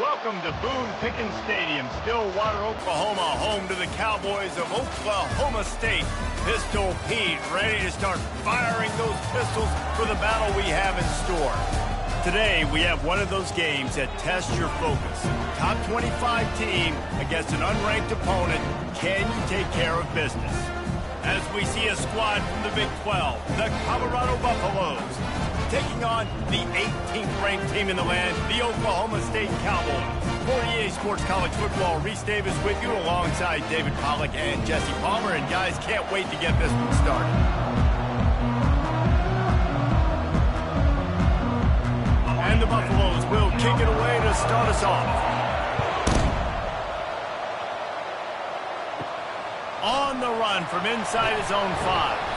Welcome to Boone Pickens Stadium, Stillwater, Oklahoma, home to the Cowboys of Oklahoma State. Pistol Pete ready to start firing those pistols for the battle we have in store. Today, we have one of those games that tests your focus. Top 25 team against an unranked opponent. Can you take care of business? As we see a squad from the Big 12, the Colorado Buffaloes, taking on the 18th ranked team in the land, the Oklahoma State Cowboys. For EA Sports College Football, Reese Davis with you alongside David Pollack and Jesse Palmer. And guys, can't wait to get this one started. And the Buffaloes will kick it away to start us off. On the run from inside his own 5.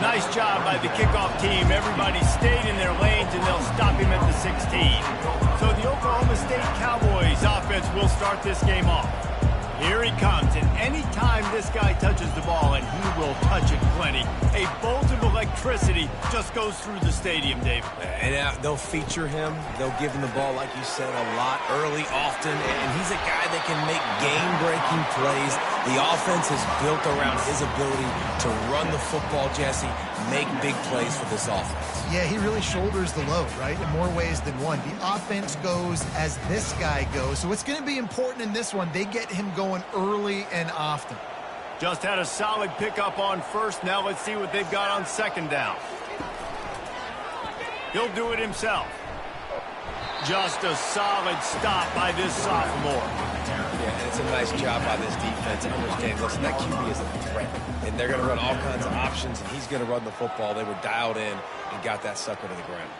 Nice job by the kickoff team. Everybody stayed in their lanes, and they'll stop him at the 16. So the Oklahoma State Cowboys offense will start this game off. Here he comes, and anytime this guy touches the ball, and he will touch it plenty, a bolt of electricity just goes through the stadium, David. And they'll feature him. They'll give him the ball, like you said, a lot, early, often, and he's a guy that can make game-breaking plays. The offense is built around his ability to run the football, Jesse, make big plays for this offense. Yeah, he really shoulders the load, right, in more ways than one. The offense goes as this guy goes, so it's going to be important in this one. They get him going early and often. Just had a solid pickup on first. Now let's see what they've got on second down. He'll do it himself. Just a solid stop by this sophomore. Yeah, and it's a nice job by this defense. Understand, listen, that QB is a threat. And they're going to run all kinds of options, and he's going to run the football. They were dialed in and got that sucker to the ground.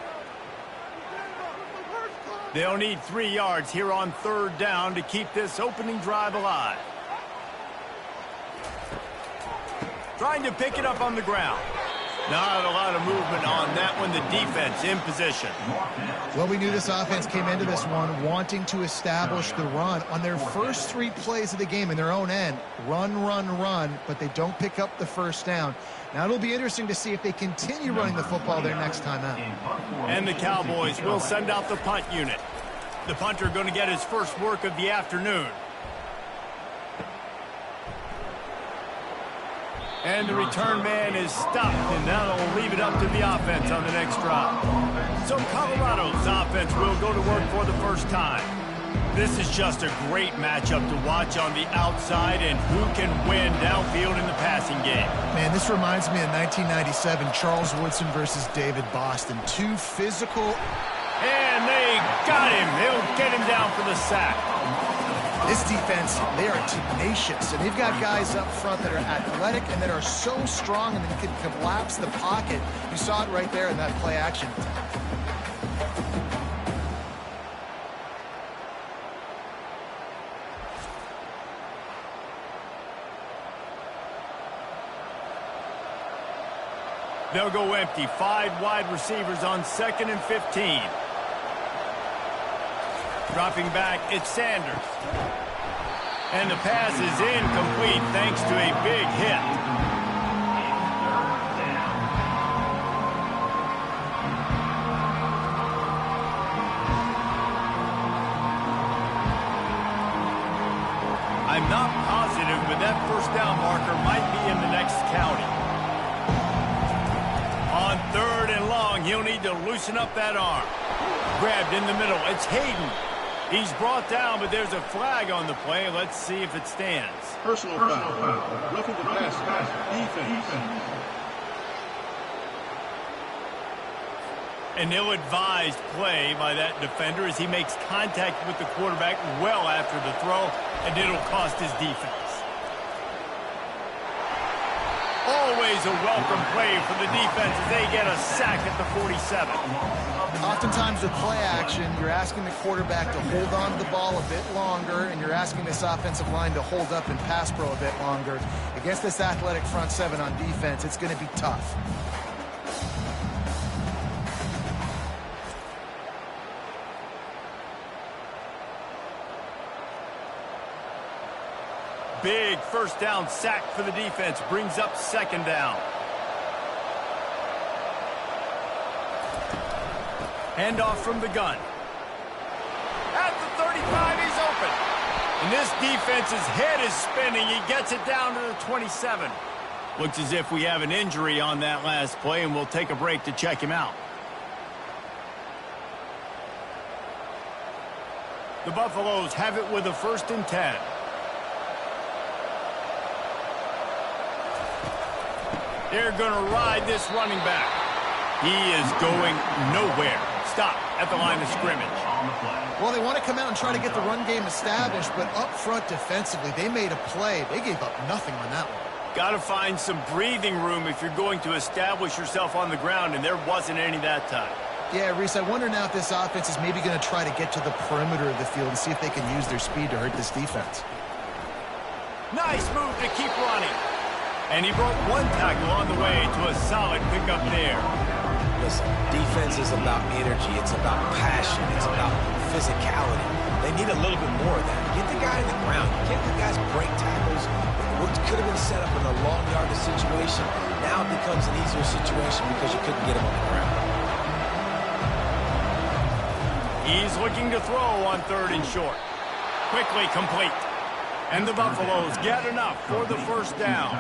They'll need 3 yards here on third down to keep this opening drive alive. Trying to pick it up on the ground. Not a lot of movement on that one. The defense in position. Well, we knew this offense came into this one wanting to establish the run on their first 3 plays of the game in their own end. Run, run, run, but they don't pick up the first down. Now it'll be interesting to see if they continue running the football their next time out. And the Cowboys will send out the punt unit. The punter going to get his first work of the afternoon. And the return man is stopped, and that'll leave it up to the offense on the next drive. So Colorado's offense will go to work for the first time. This is just a great matchup to watch on the outside, and who can win downfield in the passing game. Man, this reminds me of 1997, Charles Woodson versus David Boston. 2 physical. And they got him. They'll get him down for the sack. This defense, they are tenacious, and they've got guys up front that are athletic and that are so strong and that can collapse the pocket. You saw it right there in that play action. They'll go empty. 5 wide receivers on 2nd and 15. Dropping back, it's Sanders. And the pass is incomplete thanks to a big hit. I'm not positive, but that first down marker might be in the next county. On 3rd and long, he'll need to loosen up that arm. Grabbed in the middle, it's Hayden. He's brought down, but there's a flag on the play. Let's see if it stands. Personal foul. Roughing the pass. Defense. An ill-advised play by that defender as he makes contact with the quarterback well after the throw, and it'll cost his defense. Always a welcome play for the defense as they get a sack at the 47. Oftentimes with play action, you're asking the quarterback to hold on to the ball a bit longer, and you're asking this offensive line to hold up and pass pro a bit longer. Against this athletic front 7 on defense, it's going to be tough. Big first down sack for the defense. Brings up 2nd down. Handoff from the gun. At the 35, he's open. And this defense's head is spinning. He gets it down to the 27. Looks as if we have an injury on that last play, and we'll take a break to check him out. The Buffaloes have it with a 1st and 10. They're going to ride this running back. He is going nowhere. Stop at the line of scrimmage. Well, they want to come out and try to get the run game established, but up front defensively, they made a play. They gave up nothing on that one. Got to find some breathing room if you're going to establish yourself on the ground, and there wasn't any that time. Yeah, Reese, I wonder now if this offense is maybe going to try to get to the perimeter of the field and see if they can use their speed to hurt this defense. Nice move to keep running. And he broke one tackle on the way to a solid pickup there. Listen, defense is about energy. It's about passion. It's about physicality. They need a little bit more of that. Get the guy in the ground. Get the guys break tackles. What could have been set up in a long yardage situation, now it becomes an easier situation because you couldn't get him on the ground. He's looking to throw on 3rd and short. Quickly complete. And the Buffaloes get enough for the 1st down.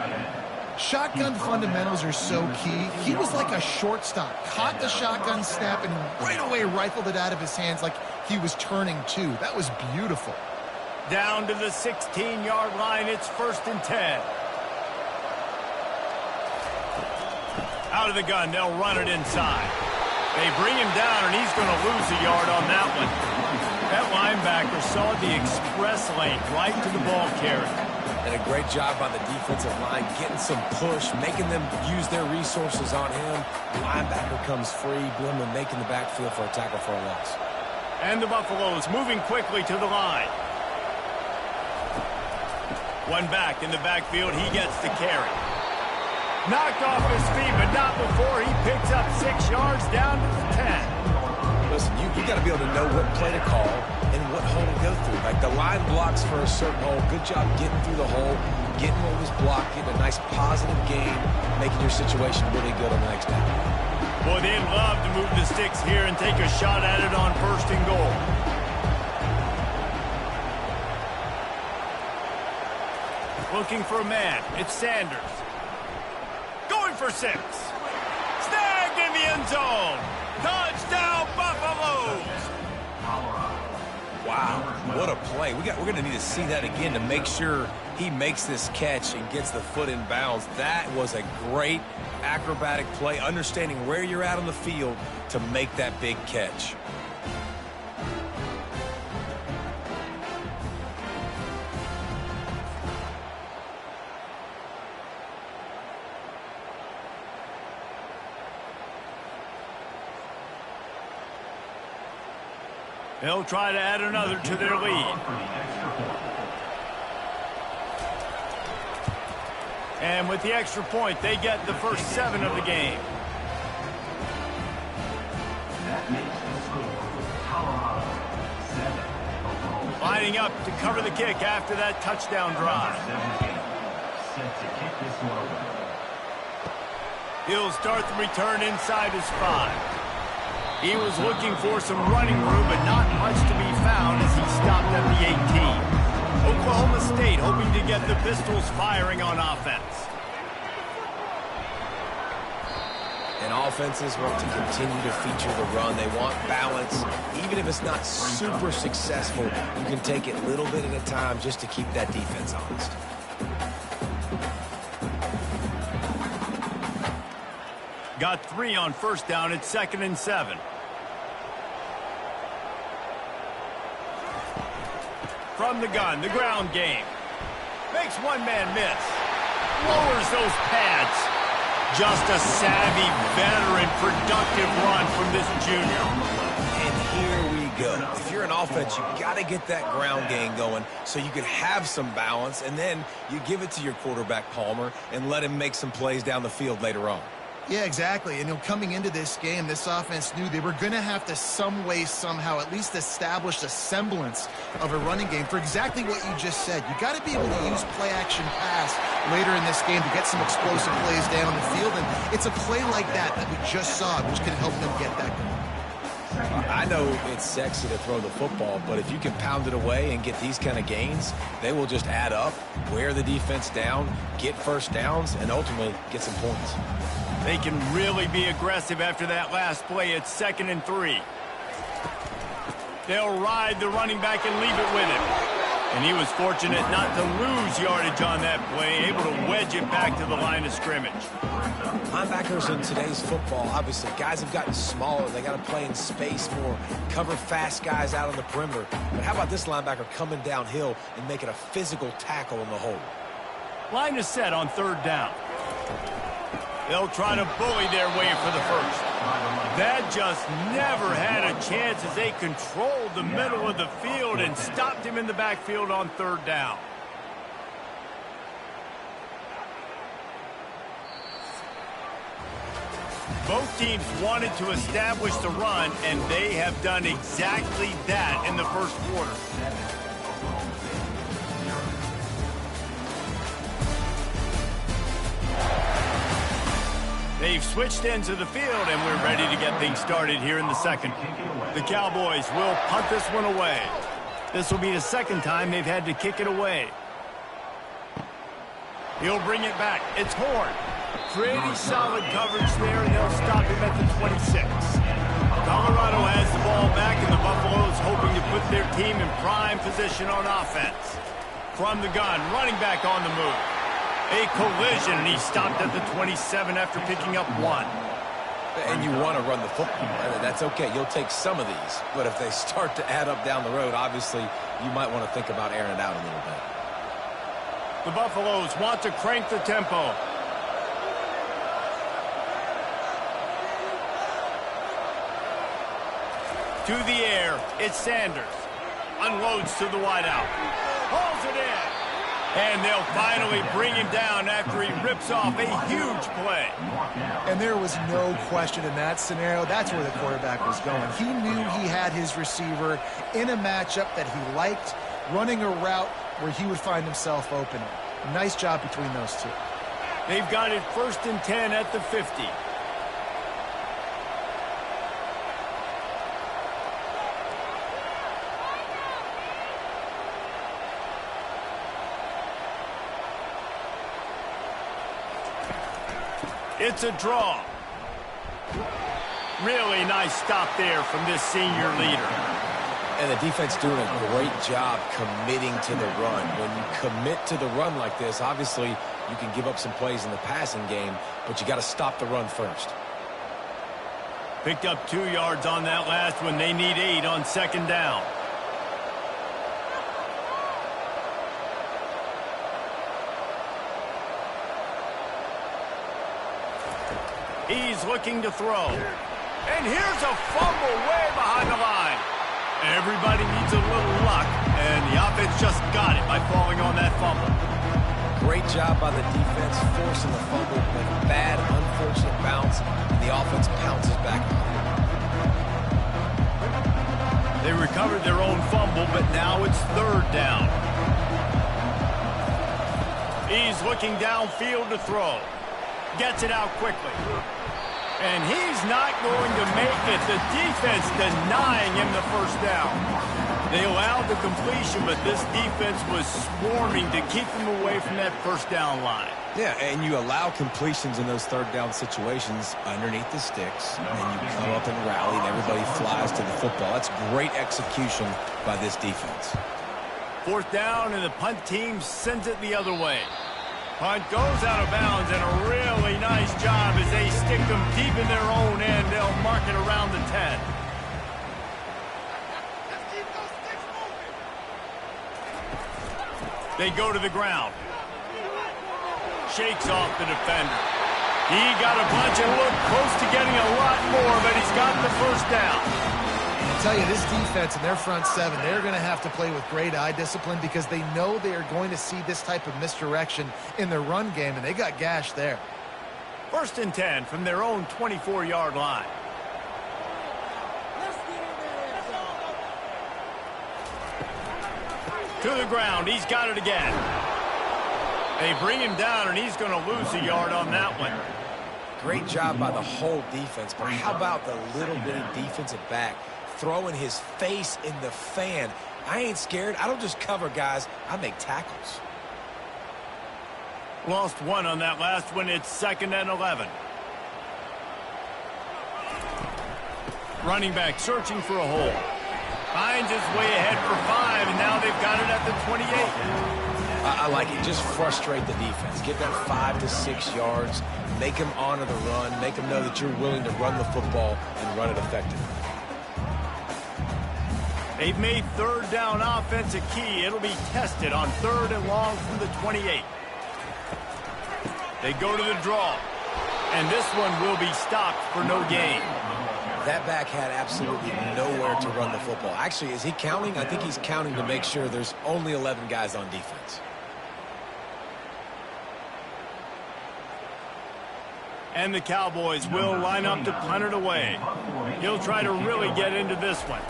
Shotgun fundamentals are so key. He was like a shortstop. Caught the shotgun snap and right away rifled it out of his hands like he was turning two. That was beautiful. Down to the 16-yard line. It's 1st and 10. Out of the gun. They'll run it inside. They bring him down, and he's going to lose a yard on that one. That linebacker saw the express lane right to the ball carrier. And a great job by the defensive line, getting some push, making them use their resources on him. The linebacker comes free, Blum making the backfield for a tackle for a loss. And the Buffaloes moving quickly to the line. One back in the backfield, he gets the carry. Knocked off his feet, but not before he picks up 6 yards down to the 10. Listen, you got to be able to know what play to call and what hole to go through. Like the line blocks for a certain hole. Good job getting through the hole, getting what was blocked, getting a nice positive gain, making your situation really good on the next down. Boy, they'd love to move the sticks here and take a shot at it on 1st and goal. Looking for a man. It's Sanders. Going for 6. Snagged in the end zone. Touchdown, Buffaloes! Wow, what a play. We're going to need to see that again to make sure he makes this catch and gets the foot in bounds. That was a great acrobatic play, understanding where you're at on the field to make that big catch. They'll try to add another to their lead. And with the extra point, they get the first 7 of the game. Lining up to cover the kick after that touchdown drive. He'll start the return inside his 5. He was looking for some running room, but not much to be found as he stopped at the 18. Oklahoma State hoping to get the Pistols firing on offense. And offenses want to continue to feature the run. They want balance. Even if it's not super successful, you can take it a little bit at a time just to keep that defense honest. Got 3 on 1st down. It's 2nd and 7. From the gun, the ground game. Makes one man miss. Lowers those pads. Just a savvy, veteran, productive run from this junior. And here we go. If you're an offense, you got to get that ground game going so you can have some balance, and then you give it to your quarterback, Palmer, and let him make some plays down the field later on. Yeah, exactly. And coming into this game, this offense knew they were going to have to some way, somehow, at least establish a semblance of a running game for exactly what you just said. You got to be able to use play-action pass later in this game to get some explosive plays down the field. And it's a play like that that we just saw, which can help them get that going. I know it's sexy to throw the football, but if you can pound it away and get these kind of gains, they will just add up, wear the defense down, get first downs, and ultimately get some points. They can really be aggressive after that last play. It's 2nd and 3. They'll ride the running back and leave it with him. And he was fortunate not to lose yardage on that play, able to wedge it back to the line of scrimmage. Linebackers in today's football, obviously, guys have gotten smaller. They got to play in space more, cover fast guys out on the perimeter. But how about this linebacker coming downhill and making a physical tackle in the hole? Line is set on 3rd down. They'll try to bully their way for the first. That just never had a chance as they controlled the middle of the field and stopped him in the backfield on 3rd down. Both teams wanted to establish the run, and they have done exactly that in the first quarter. They've switched ends of the field, and we're ready to get things started here in the second. The Cowboys will punt this one away. This will be the 2nd time they've had to kick it away. He'll bring it back. It's Horn. Pretty solid coverage there, and they'll stop him at the 26. Colorado has the ball back, and the Buffaloes hoping to put their team in prime position on offense. From the gun, running back on the move. A collision, and he stopped at the 27 after picking up 1. And you want to run the football. That's okay. You'll take some of these. But if they start to add up down the road, obviously, you might want to think about airing it out a little bit. The Buffaloes want to crank the tempo. To the air, it's Sanders. Unloads to the wideout. Hauls it in. And they'll finally bring him down after he rips off a huge play. And there was no question in that scenario. That's where the quarterback was going. He knew he had his receiver in a matchup that he liked, running a route where he would find himself open. Nice job between those two. They've got it 1st and 10 at the 50. It's a draw. Really nice stop there from this senior leader. And the defense doing a great job committing to the run. When you commit to the run like this, obviously you can give up some plays in the passing game, but you got to stop the run first. Picked up 2 yards on that last one. They need 8 on 2nd down. He's looking to throw. And here's a fumble way behind the line. Everybody needs a little luck, and the offense just got it by falling on that fumble. Great job by the defense forcing the fumble, but bad, unfortunate bounce, and the offense pounces back on it. They recovered their own fumble, but now it's 3rd down. He's looking downfield to throw. Gets it out quickly. And he's not going to make it. The defense denying him the 1st down. They allowed the completion, but this defense was swarming to keep him away from that 1st down line. Yeah, and you allow completions in those 3rd down situations underneath the sticks, and you come up and rally, and everybody flies to the football. That's great execution by this defense. 4th down, and the punt team sends it the other way. Punt goes out of bounds, and a really nice job as they stick them deep in their own end. They'll mark it around the 10. They go to the ground. Shakes off the defender. He got a bunch and looked close to getting a lot more, but he's got the 1st down. I tell you, this defense and their front 7, they're going to have to play with great eye discipline because they know they are going to see this type of misdirection in their run game, and they got gashed there. 1st and 10 from their own 24-yard line. To the ground. He's got it again. They bring him down, and he's going to lose a yard on that one. Great job by the whole defense, but how about the little bitty defensive back throwing his face in the fan. I ain't scared. I don't just cover guys. I make tackles. Lost one on that last one. It's 2nd and 11. Running back searching for a hole. Finds his way ahead for 5, and now they've got it at the 28. I like it. Just frustrate the defense. Get that 5 to 6 yards. Make them honor the run. Make them know that you're willing to run the football and run it effectively. They've made 3rd down offense a key. It'll be tested on 3rd and long from the 28. They go to the draw, and this one will be stopped for no gain. That back had absolutely nowhere to run the football. Actually, is he counting? I think he's counting to make sure there's only 11 guys on defense. And the Cowboys will line up to punt it away. He'll try to really get into this one.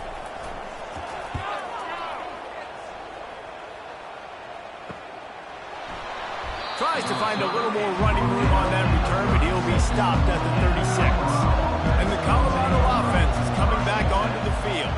Tries to find a little more running room on that return, but he'll be stopped at the 36. And the Colorado offense is coming back onto the field.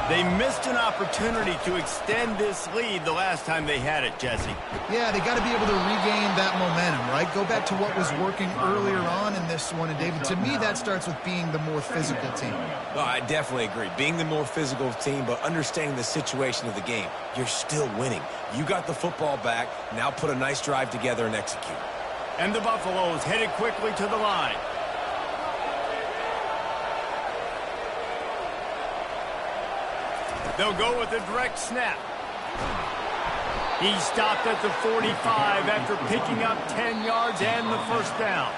They missed an opportunity to extend this lead the last time they had it, Jesse. Yeah, they got to be able to regain that momentum, right? Go back to what was working earlier on in this one. And, David, to me, that starts with being the more physical team. Well, I definitely agree. Being the more physical team, but understanding the situation of the game. You're still winning. You got the football back. Now put a nice drive together and execute. And the Buffaloes headed quickly to the line. They'll go with a direct snap. He stopped at the 45 after picking up 10 yards and the 1st down.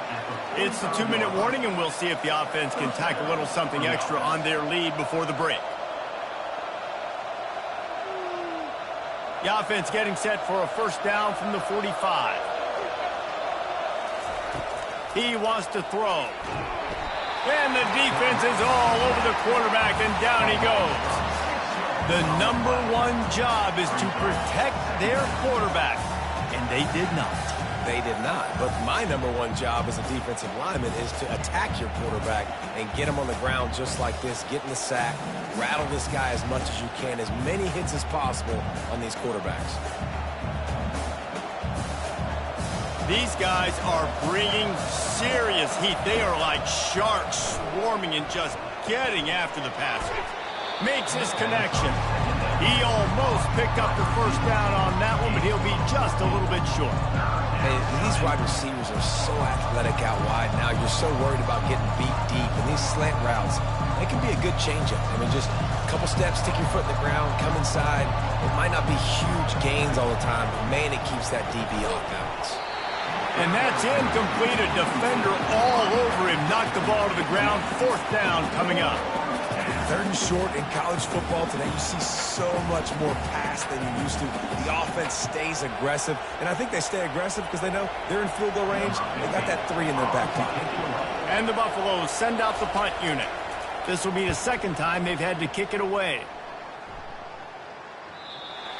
It's the 2-minute warning, and we'll see if the offense can tack a little something extra on their lead before the break. The offense getting set for a 1st down from the 45. He wants to throw. And the defense is all over the quarterback, and down he goes. The #1 job is to protect their quarterback, and they did not. They did not. But my #1 job as a defensive lineman is to attack your quarterback and get him on the ground just like this, get in the sack, rattle this guy as much as you can, as many hits as possible on these quarterbacks. These guys are bringing serious heat. They are like sharks swarming and just getting after the passer. Makes his connection. He almost picked up the 1st down on that one, but he'll be just a little bit short. Hey, these wide receivers are so athletic out wide now. You're so worried about getting beat deep. And these slant routes, they can be a good changeup. I mean, just a couple steps, stick your foot in the ground, come inside. It might not be huge gains all the time, but, man, it keeps that DB off balance. And that's incomplete. A defender all over him. Knocked the ball to the ground. 4th down coming up. 3rd and short in college football today. You see so much more pass than you used to. The offense stays aggressive, and I think they stay aggressive because they know they're in field goal range. They got that 3 in their back pocket. And the Buffaloes send out the punt unit. This will be the 2nd time they've had to kick it away.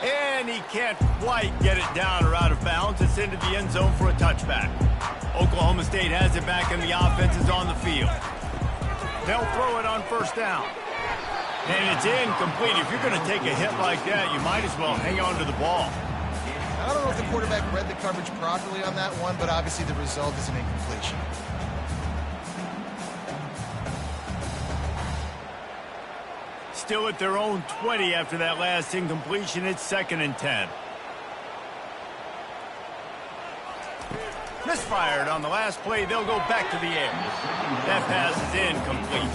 And he can't quite get it down or out of bounds. It's into the end zone for a touchback. Oklahoma State has it back, and the offense is on the field. They'll throw it on 1st down. And it's incomplete. If you're going to take a hit like that, you might as well hang on to the ball. I don't know if the quarterback read the coverage properly on that one, but obviously the result is an incompletion. Still at their own 20 after that last incompletion. It's 2nd and 10. Misfired on the last play. They'll go back to the air. That pass is incomplete.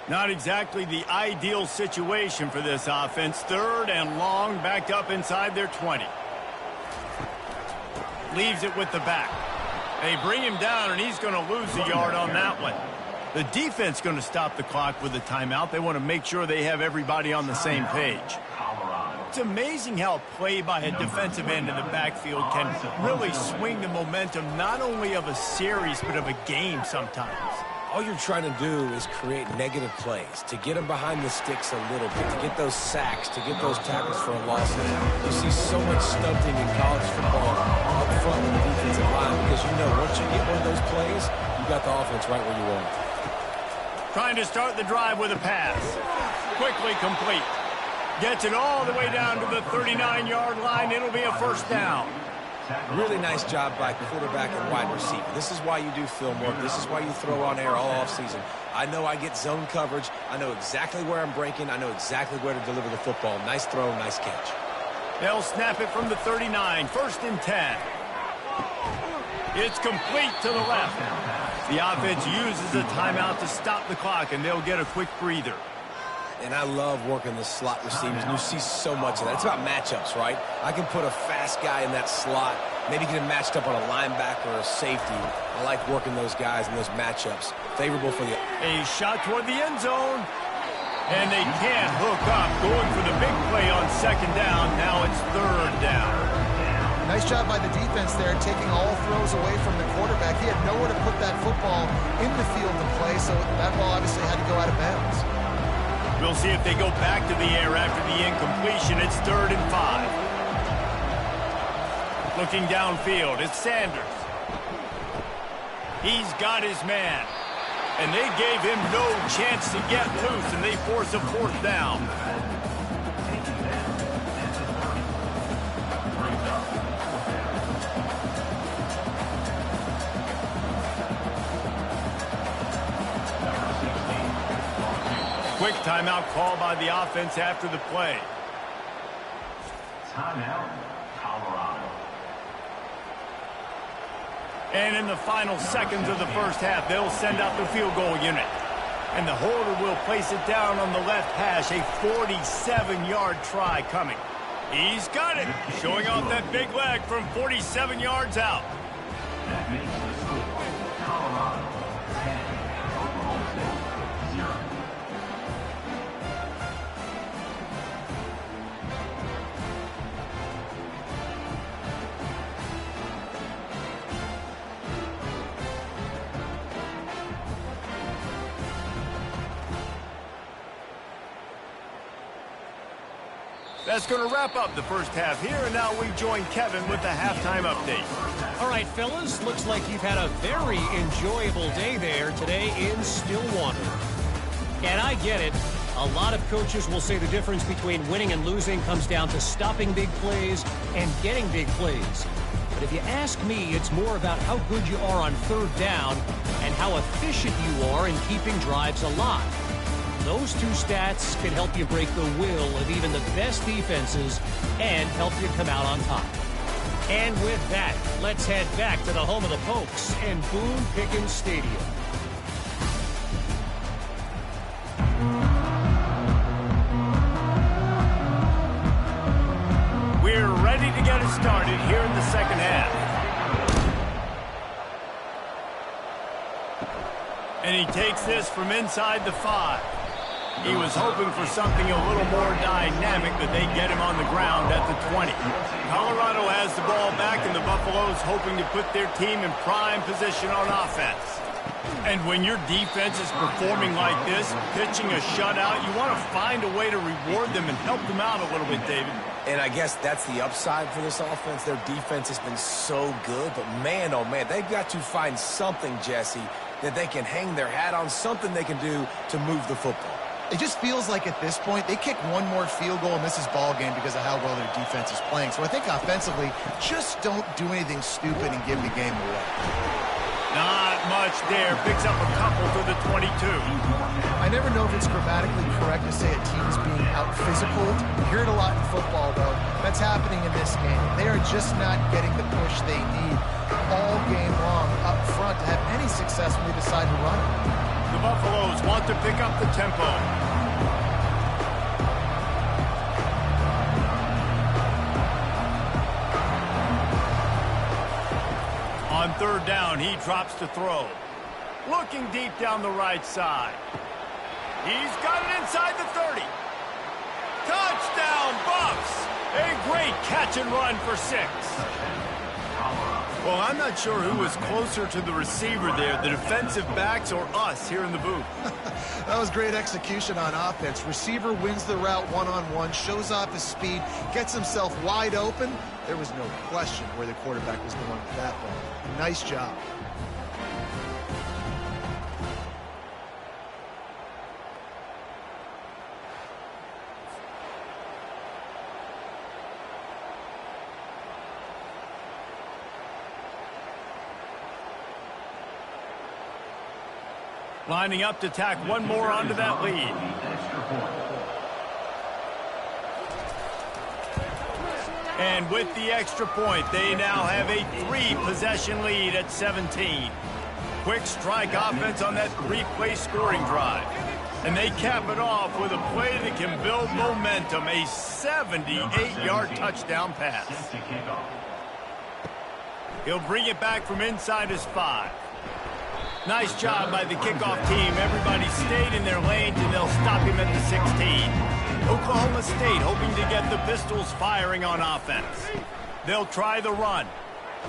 Not exactly the ideal situation for this offense. 3rd and long, backed up inside their 20. Leaves it with the back. They bring him down, and he's going to lose a yard on that one. The defense going to stop the clock with a timeout. They want to make sure they have everybody on the same page. It's amazing how play by a defensive end in the backfield can really swing the momentum not only of a series but of a game sometimes. all you're trying to do is create negative plays, to get them behind the sticks a little bit, to get those sacks, to get those tackles for a loss. You see so much stunting in college football up front with the defensive line because you know once you get one of those plays, you got the offense right where you want it. Trying to start the drive with a pass. Quickly complete. Gets it all the way down to the 39-yard line. It'll be a first down. Really nice job by quarterback and wide receiver. This is why you do film work. This is why you throw on air all offseason. I know I get zone coverage. I know exactly where I'm breaking. I know exactly where to deliver the football. Nice throw, nice catch. They'll snap it from the 39. First and 10. It's complete to the left. The offense uses a timeout to stop the clock, and they'll get a quick breather. And I love working the slot receivers, and you see so much of that. It's about matchups, right? I can put a fast guy in that slot, maybe get him matched up on a linebacker or a safety. I like working those guys in those matchups. Favorable for the... A shot toward the end zone. And they can't hook up. Going for the big play on second down. Now it's third down. Nice job by the defense there, taking all throws away from the quarterback. He had nowhere to put that football in the field to play, so that ball obviously had to go out of bounds. We'll see if they go back to the air after the incompletion. It's 3rd and 5. Looking downfield, it's Sanders. He's got his man. And they gave him no chance to get loose, and they force a fourth down. Quick timeout call by the offense after the play. Timeout, Colorado. And in the final seconds of the first half, they'll send out the field goal unit. And the holder will place it down on the left hash, a 47-yard try coming. He's got it, showing off that big leg from 47 yards out. That makes the score Colorado 10, Oklahoma State 0. That's going to wrap up the first half here, and now we join Kevin with the halftime update. All right, fellas, looks like you've had a very enjoyable day there today in Stillwater. And I get it. A lot of coaches will say the difference between winning and losing comes down to stopping big plays and getting big plays. But if you ask me, it's more about how good you are on third down and how efficient you are in keeping drives alive. Those two stats can help you break the will of even the best defenses and help you come out on top. And with that, let's head back to the home of the Pokes and Boone Pickens Stadium. We're ready to get it started here in the second half. And he takes this from inside the 5. He was hoping for something a little more dynamic, but they get him on the ground at the 20. Colorado has the ball back, and the Buffaloes hoping to put their team in prime position on offense. And when your defense is performing like this, pitching a shutout, you want to find a way to reward them and help them out a little bit, David. And I guess that's the upside for this offense. Their defense has been so good, but man, oh man, they've got to find something, Jesse, that they can hang their hat on, something they can do to move the football. It just feels like at this point, they kick one more field goal and this is ball game because of how well their defense is playing. So I think offensively, just don't do anything stupid and give the game away. Not much there. Picks up a couple to the 22. I never know if it's grammatically correct to say a team's being out-physical. You hear it a lot in football, though. That's happening in this game. They are just not getting the push they need all game long up front to have any success when they decide to run it. The Buffaloes want to pick up the tempo. On third down, he drops to throw. Looking deep down the right side. He's got it inside the 30. Touchdown, Buffs! A great catch and run for 6. Well, I'm not sure who was closer to the receiver there, the defensive backs or us here in the booth. That was great execution on offense. Receiver wins the route one-on-one, shows off his speed, gets himself wide open. There was no question where the quarterback was going with that ball. Nice job. Lining up to tack one more onto that lead. And with the extra point, they now have a 3-possession lead at 17. Quick strike offense on that 3-play scoring drive. And they cap it off with a play that can build momentum, a 78-yard touchdown pass. He'll bring it back from inside his 5. Nice job by the kickoff team. Everybody stayed in their lanes, and they'll stop him at the 16. Oklahoma State hoping to get the Pistols firing on offense. They'll try the run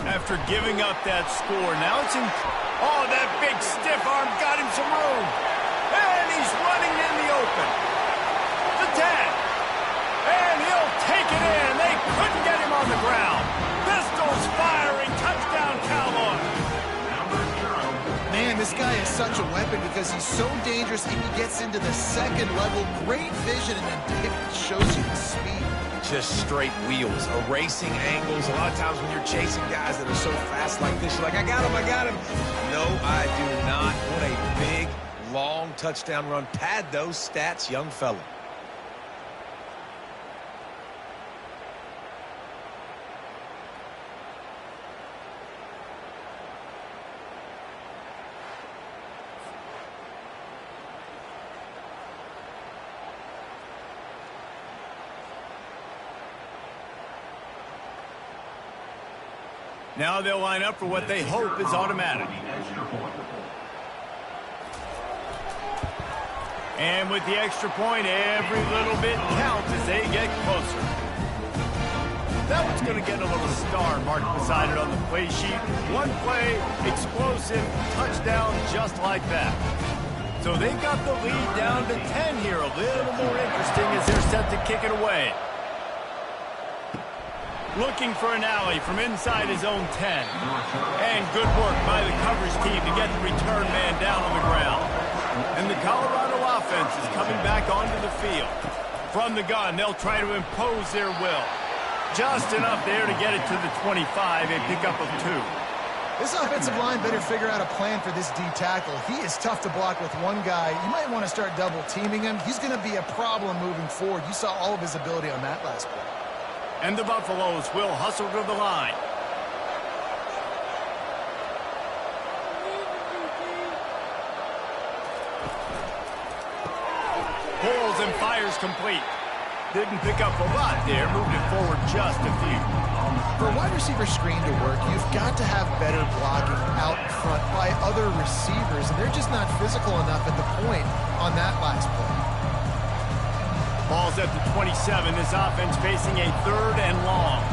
after giving up that score. Now it's in... Oh, that big stiff arm got him some room. And he's running in the open. The 10. And he'll take it in. They couldn't get him on the ground. Pistols firing. Touchdown, Cowboys. Man, this guy is such a weapon because he's so dangerous and he gets into the second level. Great vision, and then it shows you the speed. Just straight wheels, erasing angles. A lot of times when you're chasing guys that are so fast like this, you're like, I got him. No, I do not. What a big, long touchdown run. Pad those stats, young fella. Now they'll line up for what they hope is automatic. And with the extra point, every little bit counts as they get closer. That one's going to get a little star marked beside it on the play sheet. One play, explosive, touchdown, just like that. So they've got the lead down to 10 here. A little more interesting as they're set to kick it away. Looking for an alley from inside his own 10. And good work by the coverage team to get the return man down on the ground. And the Colorado offense is coming back onto the field. From the gun, they'll try to impose their will. Just enough there to get it to the 25, a pickup of 2. This offensive line better figure out a plan for this D tackle. He is tough to block with one guy. You might want to start double teaming him. He's going to be a problem moving forward. You saw all of his ability on that last play. And the Buffaloes will hustle to the line. Pulls and fires complete. Didn't pick up a lot there. Moved it forward just a few. For a wide receiver screen to work, you've got to have better blocking out in front by other receivers, and they're just not physical enough at the point on that last play. Ball's at the 27. This offense facing a 3rd and long.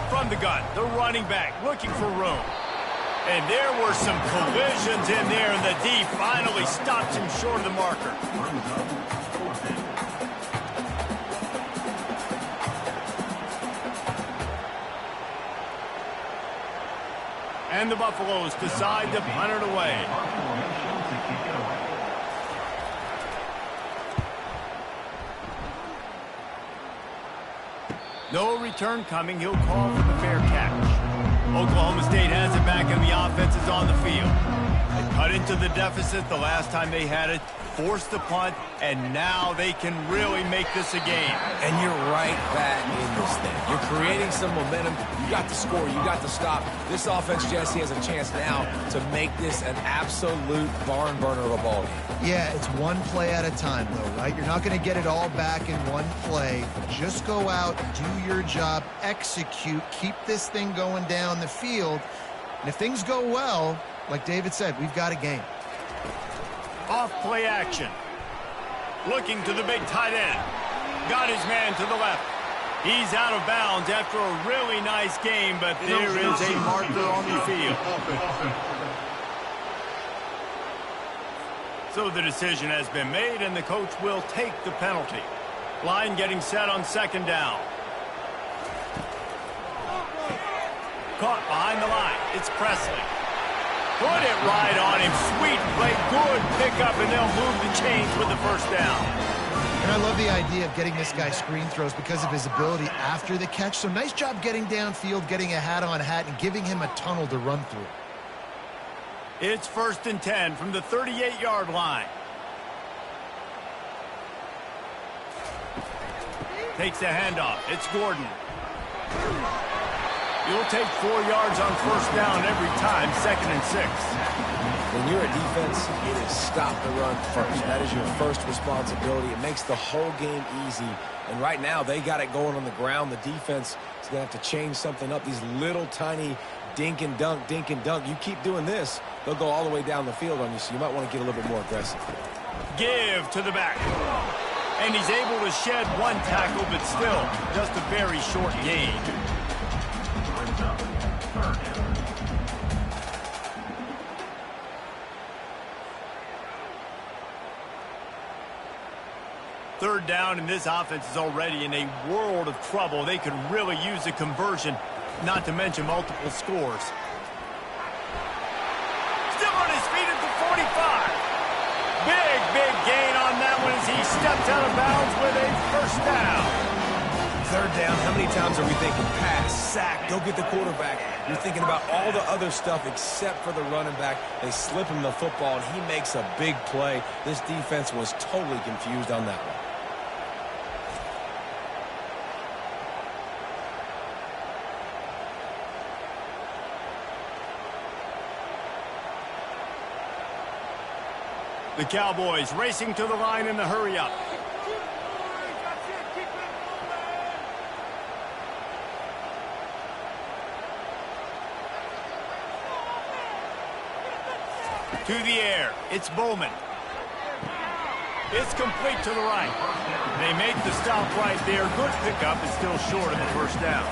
From the gun, the running back looking for room. And there were some collisions in there, and the D finally stops him short of the marker. And the Buffaloes decide to punt it away. No return coming. He'll call for the fair catch. Oklahoma State has it back, and the offense is on the field. They cut into the deficit the last time they had it, forced the punt, and now they can really make this a game. And you're right back in this thing. You're creating some momentum. You got the score. You got the stop. This offense, Jesse, has a chance now to make this an absolute barn burner of a ball game. Yeah, it's one play at a time, though, right? You're not going to get it all back in one play. Just go out, do your job, execute, keep this thing going down the field. And if things go well, like David said, we've got a game. Off play action. Looking to the big tight end. Got his man to the left. He's out of bounds after a really nice game, but there is a marker on the field. So the decision has been made, and the coach will take the penalty. Line getting set on second down. Caught behind the line. It's Presley. Put it right on him. Sweet play. Good pickup, and they'll move the chains with the first down. And I love the idea of getting this guy screen throws because of his ability after the catch. So nice job getting downfield, getting a hat-on-hat, and giving him a tunnel to run through. It's 1st and 10 from the 38-yard line. Takes a handoff. It's Gordon. You'll take 4 yards on first down every time, 2nd and 6. When you're a defense, it is stop the run first. That is your first responsibility. It makes the whole game easy. And right now, they got it going on the ground. The defense is going to have to change something up. These little tiny dink and dunk, dink and dunk. You keep doing this, they'll go all the way down the field on you, so you might want to get a little bit more aggressive. Give to the back. And he's able to shed one tackle, but still just a very short gain. Third down, and this offense is already in a world of trouble. They could really use a conversion, not to mention multiple scores. Still on his feet at the 45. Big gain on that one as he stepped out of bounds with a first down. Third down, how many times are we thinking pass, sack, go get the quarterback? You're thinking about all the other stuff except for the running back. They slip him the football, and he makes a big play. This defense was totally confused on that one. The Cowboys racing to the line in the hurry-up. To the air. It's Bowman. It's complete to the right. They make the stop right there. Good pickup. It's still short of the first down.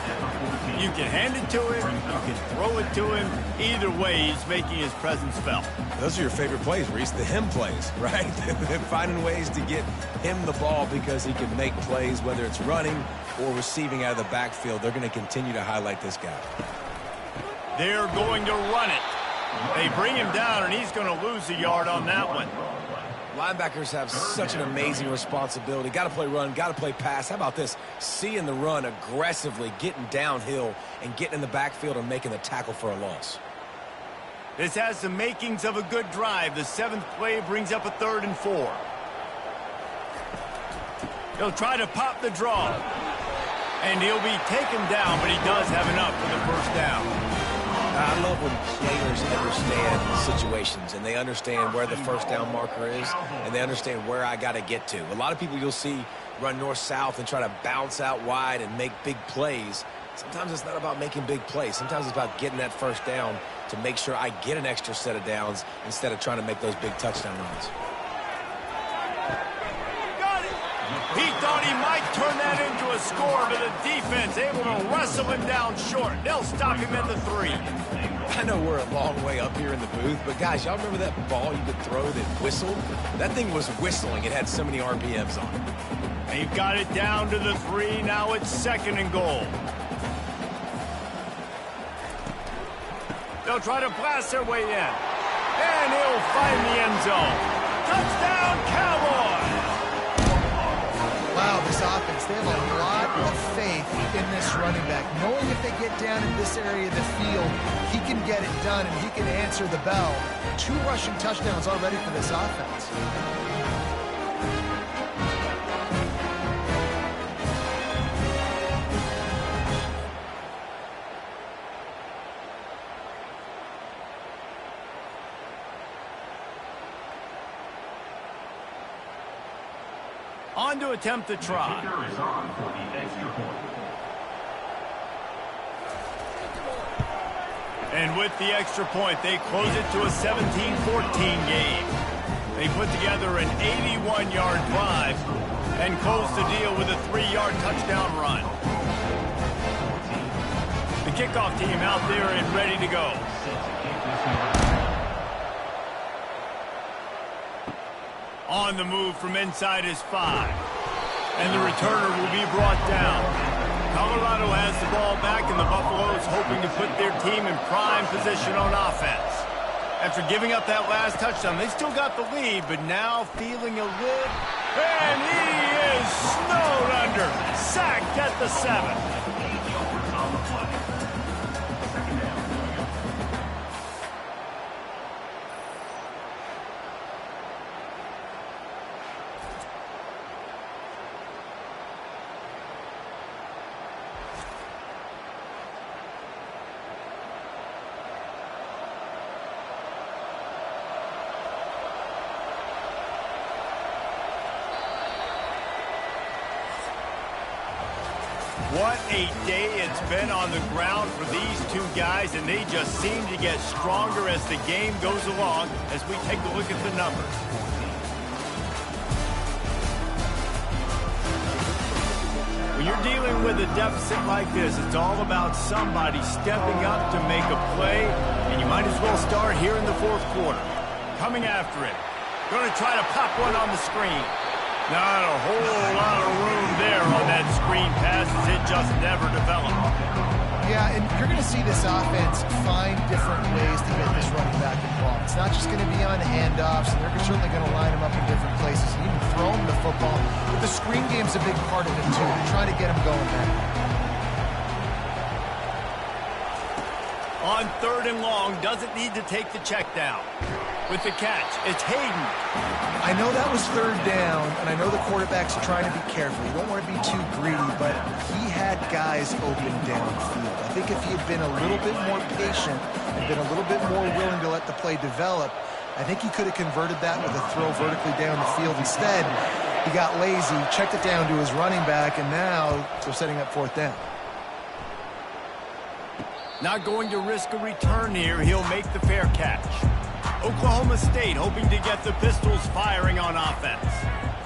You can hand it to him. You can throw it to him. Either way, he's making his presence felt. Those are your favorite plays, Reese, the him plays, right? They're finding ways to get him the ball because he can make plays, whether it's running or receiving out of the backfield. They're going to continue to highlight this guy. They're going to run it. They bring him down, and he's going to lose a yard on that one. Linebackers have such an amazing responsibility. Got to play run, got to play pass. How about this? Seeing the run aggressively, getting downhill, and getting in the backfield and making the tackle for a loss. This has the makings of a good drive. The 7th play brings up a 3rd and 4. He'll try to pop the draw. And he'll be taken down, but he does have enough for the first down. I love when players understand situations and they understand where the first down marker is and they understand where I got to get to. A lot of people you'll see run north-south and try to bounce out wide and make big plays. Sometimes it's not about making big plays. Sometimes it's about getting that first down to make sure I get an extra set of downs instead of trying to make those big touchdown runs. He thought he might turn that into a score, but the defense able to wrestle him down short. They'll stop him at the 3. I know we're a long way up here in the booth, but guys, y'all remember that ball you could throw that whistled? That thing was whistling. It had so many RPMs on it. They've got it down to the 3. Now it's 2nd and goal. They'll try to blast their way in. And he'll find the end zone. Touchdown, Cowboys! Wow, this offense, they have a lot of faith in this running back. Knowing if they get down in this area of the field, he can get it done and he can answer the bell. 2 rushing touchdowns already for this offense. On to attempt the try. Kicker is on for the extra point. And with the extra point, they close it to a 17-14 game. They put together an 81-yard drive and closed the deal with a 3-yard touchdown run. The kickoff team out there and ready to go. On the move from inside his 5. And the returner will be brought down. Colorado has the ball back, and the Buffaloes hoping to put their team in prime position on offense. After giving up that last touchdown, they still got the lead, but now feeling a little... And he is snowed under. Sacked at the 7. What a day it's been on the ground for these two guys, and they just seem to get stronger as the game goes along as we take a look at the numbers. When you're dealing with a deficit like this, it's all about somebody stepping up to make a play, and you might as well start here in the fourth quarter. Coming after it. Going to try to pop one on the screen. Not a whole lot of room there on that screen pass as it just never developed. Yeah, and you're going to see this offense find different ways to get this running back involved. It's not just going to be on handoffs, and they're certainly going to line him up in different places and even throw him the football. But the screen game's a big part of it, too. They're trying to get him going there. On 3rd and long, doesn't need to take the check down. With the catch, it's Hayden. I know that was 3rd down, and I know the quarterback's trying to be careful. You don't want to be too greedy, but he had guys open downfield. I think if he had been a little bit more patient and been a little bit more willing to let the play develop, I think he could have converted that with a throw vertically down the field. Instead, he got lazy, checked it down to his running back, and now they're setting up 4th down. Not going to risk a return here. He'll make the fair catch. Oklahoma State hoping to get the Pistols firing on offense.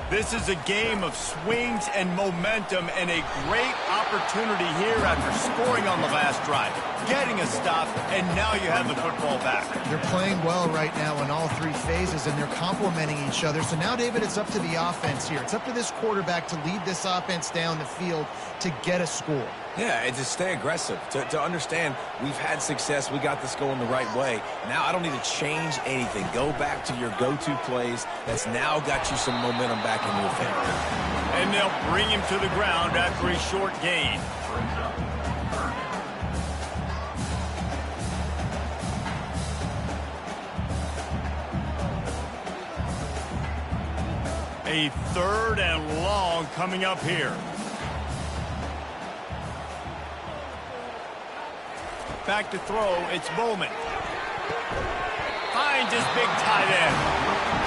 This is a game of swings and momentum, and a great opportunity here after scoring on the last drive, getting a stop, and now you have the football back. They're playing well right now in all 3 phases, and they're complementing each other. So now, David, it's up to the offense here. It's up to this quarterback to lead this offense down the field to get a score. Yeah, and to stay aggressive, to understand we've had success, we got this going the right way. Now I don't need to change anything. Go back to your go-to plays. That's now got you some momentum back in your favor. And they'll bring him to the ground after a short gain. A 3rd and long coming up here. Back to throw, it's Bowman. Finds his big tight end.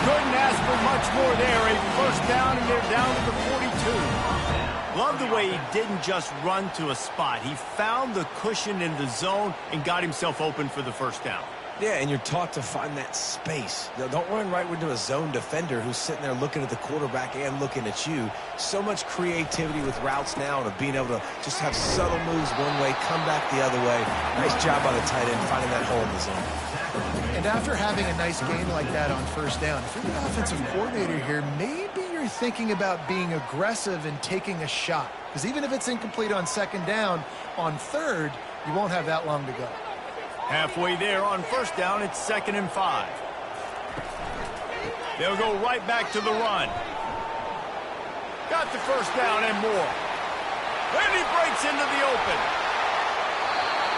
Couldn't ask for much more there. A 1st down, and they're down to the 42. Love the way he didn't just run to a spot. He found the cushion in the zone and got himself open for the 1st down. Yeah, and you're taught to find that space. Don't run right into a zone defender who's sitting there looking at the quarterback and looking at you. So much creativity with routes now, and of being able to just have subtle moves one way, come back the other way. Nice job by the tight end finding that hole in the zone. And after having a nice game like that on 1st down, if you're the offensive coordinator here, maybe you're thinking about being aggressive and taking a shot. Because even if it's incomplete on 2nd down, on 3rd, you won't have that long to go. Halfway there on 1st down, it's 2nd and 5. They'll go right back to the run. Got the 1st down and more. And he breaks into the open.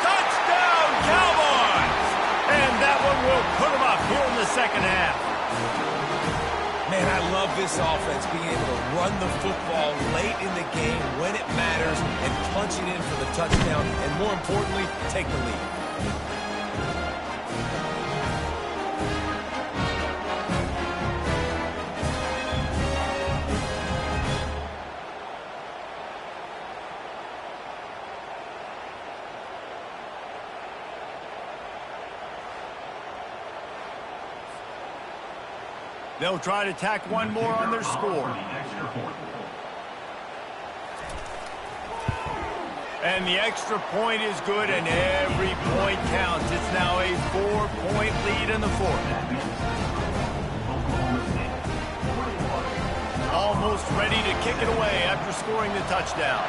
Touchdown, Cowboys! And that one will put them up here in the 2nd half. Man, I love this offense, being able to run the football late in the game when it matters and punch it in for the touchdown, and more importantly, take the lead. They'll try to tack one more on their score. And the extra point is good, and every point counts. It's now a 4-point lead in the fourth. Almost ready to kick it away after scoring the touchdown.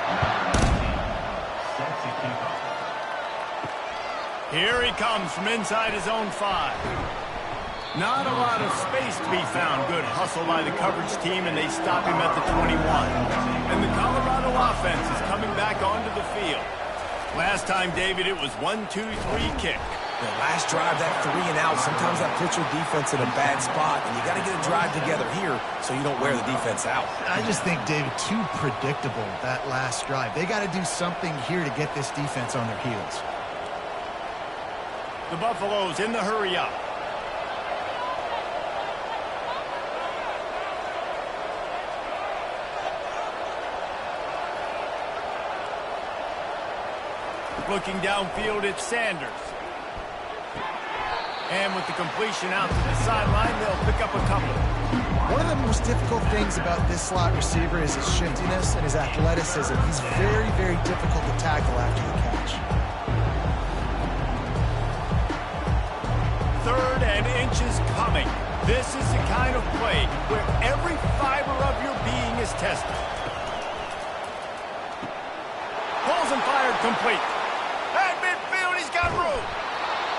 Here he comes from inside his own 5. Not a lot of space to be found. Good hustle by the coverage team, and they stop him at the 21. And the Colorado offense is coming back onto the field. Last time, David, it was 1-2-3 kick. The last drive, that 3 and out, sometimes that puts your defense in a bad spot, and you got to get a drive together here so you don't wear the defense out. I just think, David, too predictable, that last drive. They got to do something here to get this defense on their heels. The Buffaloes in the hurry up. Looking downfield, it's Sanders. And with the completion out to the sideline, they'll pick up a couple. One of the most difficult things about this slot receiver is his shiftiness and his athleticism. He's very, very difficult to tackle after the catch. 3rd and inches coming. This is the kind of play where every fiber of your being is tested. Pulls and fired complete. At midfield, he's got room.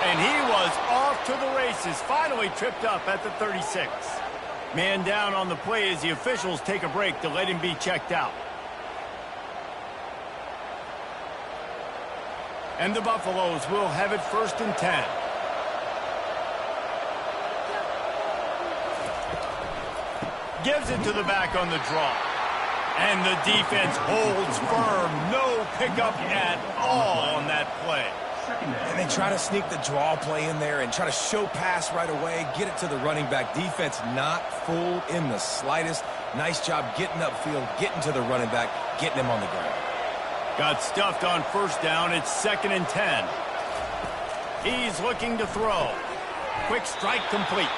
And he was off to the races, finally tripped up at the 36. Man down on the play as the officials take a break to let him be checked out. And the Buffaloes will have it 1st and 10. Gives it to the back on the draw. And the defense holds firm. No pickup at all on that play. And they try to sneak the draw play in there and try to show pass right away, get it to the running back. Defense not fooled in the slightest. Nice job getting upfield, getting to the running back, getting him on the ground. Got stuffed on 1st down. It's 2nd and 10. He's looking to throw. Quick strike complete.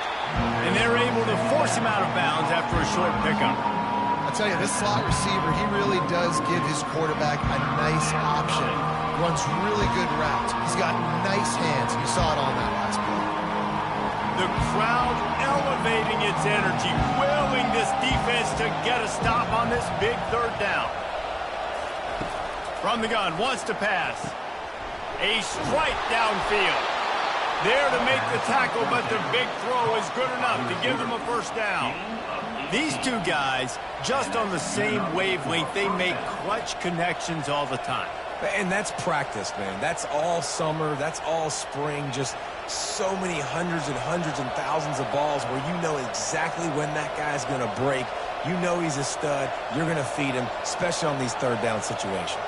And they're able to force him out of bounds after a short pickup. I'll tell you, this slot receiver, he really does give his quarterback a nice option. Runs really good routes. He's got nice hands. You saw it on that last play. The crowd elevating its energy, willing this defense to get a stop on this big 3rd down. From the gun, wants to pass. A strike downfield. There to make the tackle, but the big throw is good enough to give them a 1st down. These two guys, just on the same wavelength, they make clutch connections all the time. And that's practice, man. That's all summer. That's all spring. Just so many hundreds and thousands of balls where you know exactly when that guy's going to break. You know he's a stud. You're going to feed him, especially on these 3rd down situations.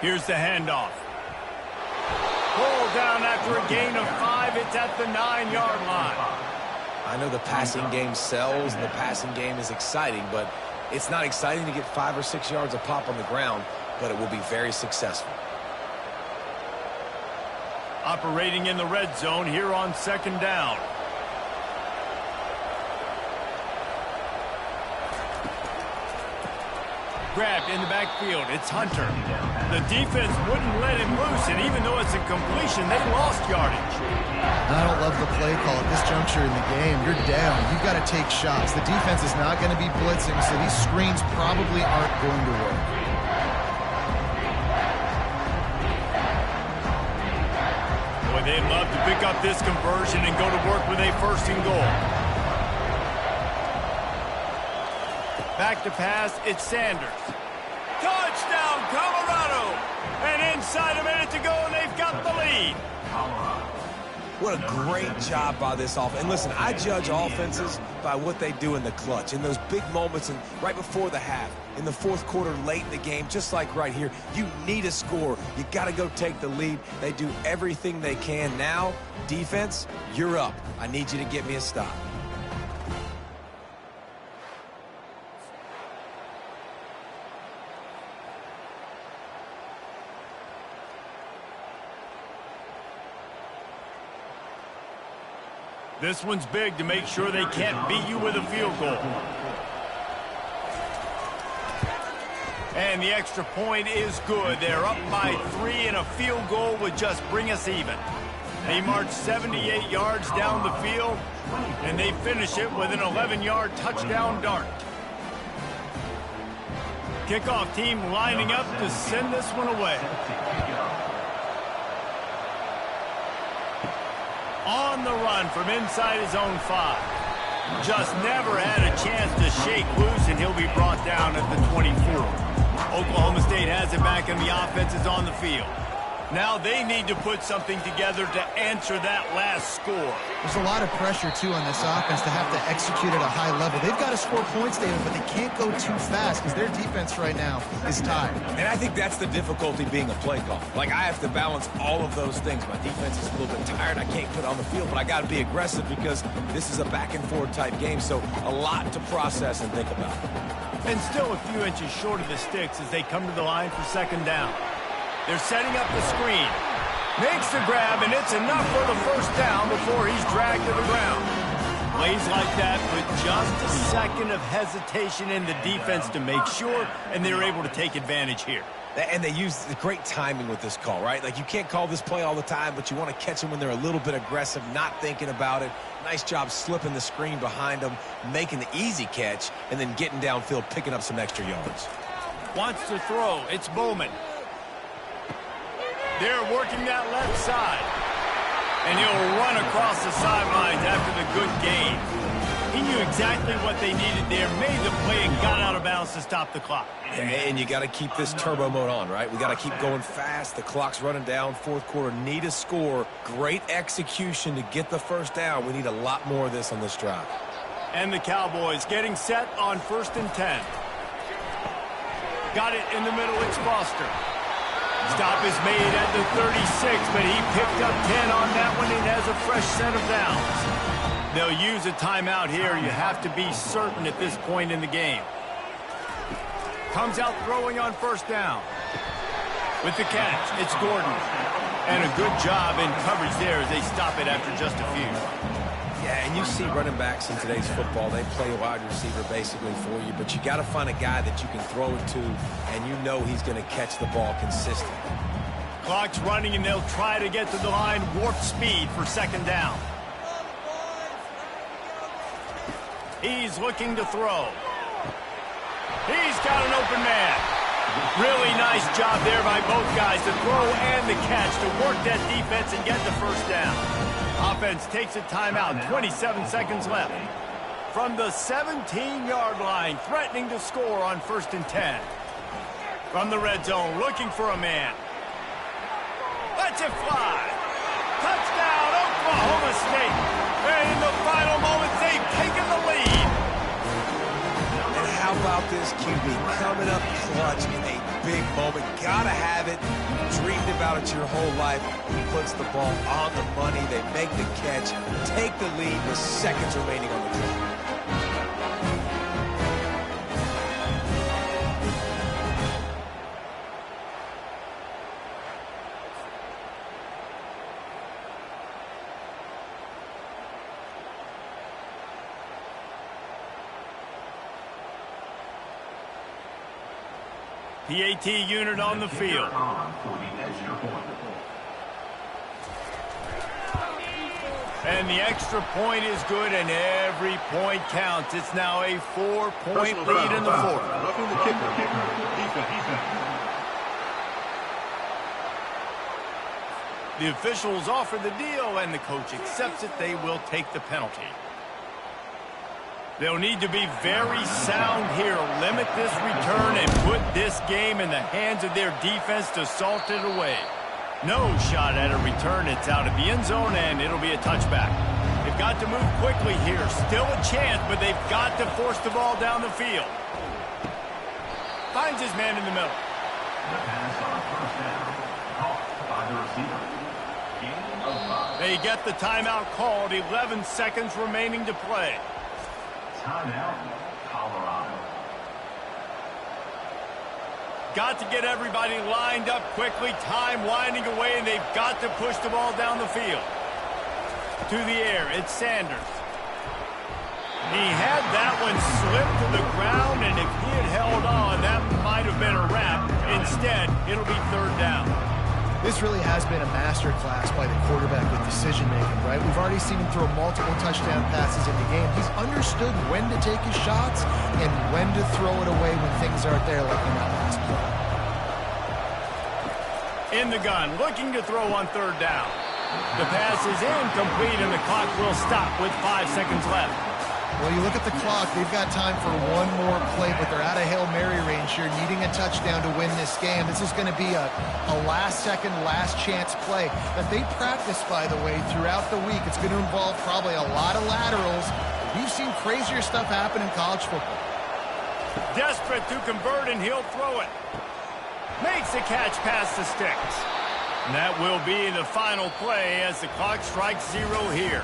Here's the handoff. Pulled down after a gain of 5. It's at the 9-yard line. I know the passing game sells and the passing game is exciting, but it's not exciting to get 5 or 6 yards of pop on the ground, but it will be very successful. Operating in the red zone here on 2nd down. Grabbed in the backfield. It's Hunter. The defense wouldn't let him loose, and even though it's a completion, they lost yardage. I don't love the play call at this juncture in the game. You're down. You've got to take shots. The defense is not going to be blitzing, so these screens probably aren't going to work. Boy, they'd love to pick up this conversion and go to work with a 1st and goal. Back to pass, it's Sanders. Touchdown, Colorado! And inside a minute to go, and they've got the lead. What a great job by this offense. And listen, I judge offenses by what they do in the clutch, in those big moments and right before the half, in the 4th quarter, late in the game, just like right here. You need a score. You got to go take the lead. They do everything they can. Now, defense, you're up. I need you to get me a stop. This one's big to make sure they can't beat you with a field goal. And the extra point is good. They're up by 3, and a field goal would just bring us even. They march 78 yards down the field, and they finish it with an 11-yard touchdown dart. Kickoff team lining up to send this one away. On the run from inside his own 5. Just never had a chance to shake loose, and he'll be brought down at the 24. Oklahoma State has it back, and the offense is on the field. Now they need to put something together to answer that last score. There's a lot of pressure, too, on this offense to have to execute at a high level. They've got to score points, David, but they can't go too fast because their defense right now is tired. And I think that's the difficulty being a play caller. Like, I have to balance all of those things. My defense is a little bit tired. I can't put on the field, but I got to be aggressive because this is a back-and-forth type game, so a lot to process and think about. And still a few inches short of the sticks as they come to the line for second down. They're setting up the screen. Makes the grab, and it's enough for the first down before he's dragged to the ground. Plays like that with just a second of hesitation in the defense to make sure, and they're able to take advantage here. And they use the great timing with this call, right? Like, you can't call this play all the time, but you want to catch them when they're a little bit aggressive, not thinking about it. Nice job slipping the screen behind them, making the easy catch, and then getting downfield, picking up some extra yards. Wants to throw. It's Bowman. They're working that left side. And he'll run across the sidelines after the good gain. He knew exactly what they needed there, made the play, and got out of bounds to stop the clock. And you got to keep this turbo mode on, right? We got to keep going fast. The clock's running down. Fourth quarter, need a score. Great execution to get the first down. We need a lot more of this on this drive. And the Cowboys getting set on 1st and 10. Got it in the middle. It's Foster. Stop is made at the 36, but he picked up 10 on that one and has a fresh set of downs. They'll use a timeout here. You have to be certain at this point in the game. Comes out throwing on first down. With the catch, it's Gordon. And a good job in coverage there as they stop it after just a few. Yeah, and you see running backs in today's football, they play a wide receiver basically for you, but you got to find a guy that you can throw it to, and you know he's going to catch the ball consistently. Clock's running, and they'll try to get to the line, warp speed for second down. He's looking to throw. He's got an open man. Really nice job there by both guys, the throw and the catch, to work that defense and get the first down. Offense takes a timeout, 27 seconds left. From the 17-yard line, threatening to score on 1st and 10. From the red zone, looking for a man. Lets it fly. Touchdown, Oklahoma State. And in the final moments, they've taken the lead. And how about this QB coming up clutch in a big moment? Gotta have it. Dreamed about it your whole life. He puts the ball on the money. They make the catch, take the lead with seconds remaining on the clock. PAT unit on the field. And the extra point is good, and every point counts. It's now a 4-point lead in the fourth. Roughing the kicker. Defense. The officials offer the deal, and the coach accepts it. They will take the penalty. They'll need to be very sound here, limit this return, and put this game in the hands of their defense to salt it away. No shot at a return. It's out of the end zone, and it'll be a touchback. They've got to move quickly here. Still a chance, but they've got to force the ball down the field. Finds his man in the middle. The pass on first down, caught by the receiver. Gain of 5. They get the timeout called. 11 seconds remaining to play. Timeout, Colorado. Got to get everybody lined up quickly. Time winding away, and they've got to push the ball down the field. To the air, it's Sanders. He had that one slip to the ground, and if he had held on, that might have been a wrap. Instead, it'll be third down. This really has been a master class by the quarterback with decision-making, right? We've already seen him throw multiple touchdown passes in the game. He's understood when to take his shots and when to throw it away when things aren't there, like in that last play. In the gun, looking to throw on third down. The pass is incomplete, and the clock will stop with 5 seconds left. Well, you look at the clock, they've got time for one more play, but they're out of Hail Mary range here, needing a touchdown to win this game. This is going to be a last-second, last-chance play that they practice, by the way, throughout the week. It's going to involve probably a lot of laterals. We've seen crazier stuff happen in college football. Desperate to convert, and he'll throw it. Makes the catch past the sticks. And that will be the final play as the clock strikes 0 here.